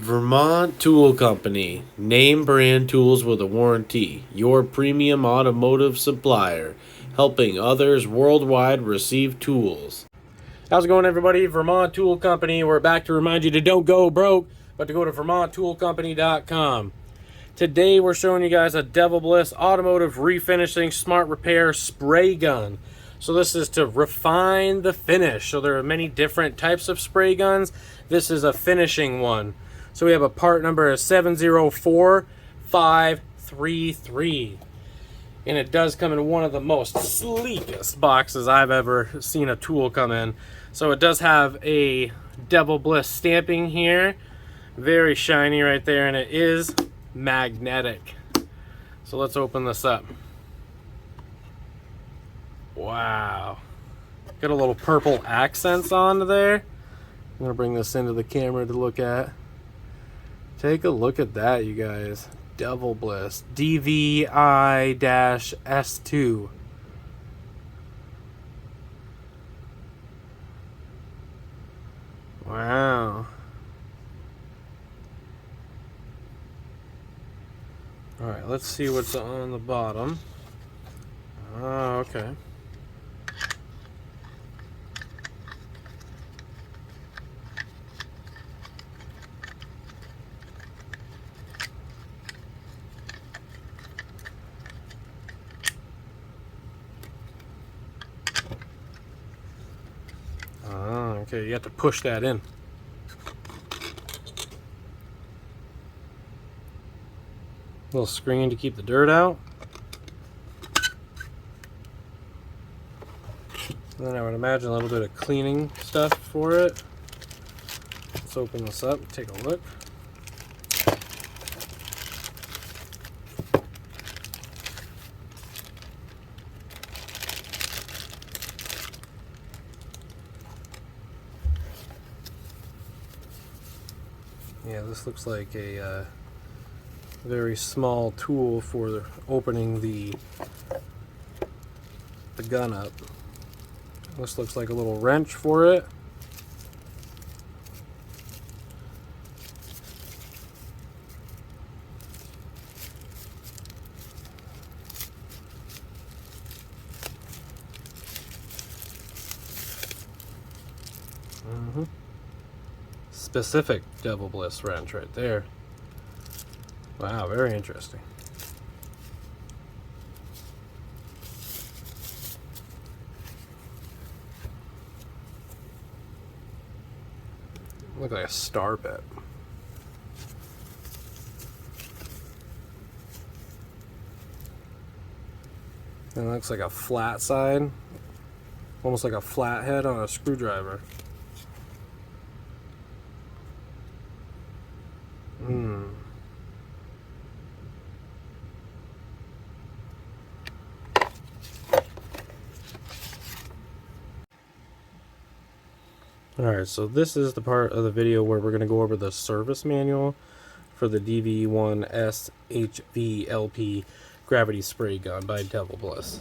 Vermont Tool Company. Name brand tools with a warranty. Your premium automotive supplier. Helping others worldwide receive tools. How's it going, everybody? Vermont Tool Company. We're back to remind you to don't go broke, but to go to vermonttoolcompany.com. Today we're showing you guys a Devilbiss automotive refinishing smart repair spray gun. So this is to refine the finish. So there are many different types of spray guns. This is a finishing one. So we have a part number of 704533. And it does come in one of the most sleekest boxes I've ever seen a tool come in. So it does have a Devilbiss stamping here. Very shiny right there, and it is magnetic. So let's open this up. Wow. Got a little purple accents on there. I'm gonna bring this into the camera to look at. Take a look at that, you guys. Devilbiss DV1S. Wow. Alright, let's see what's on the bottom. Oh, okay. Oh, okay, you have to push that in. Little screen to keep the dirt out. And then I would imagine a little bit of cleaning stuff for it. Let's open this up, take a look. Yeah, this looks like a very small tool for opening the gun up. This looks like a little wrench for it. Specific Devilbiss wrench right there. Wow, very interesting. Look like a star bit. And it looks like a flat side, almost like a flathead on a screwdriver. Alright, so this is the part of the video where we're going to go over the service manual for the DV1S HVLP gravity spray gun by Devilbiss.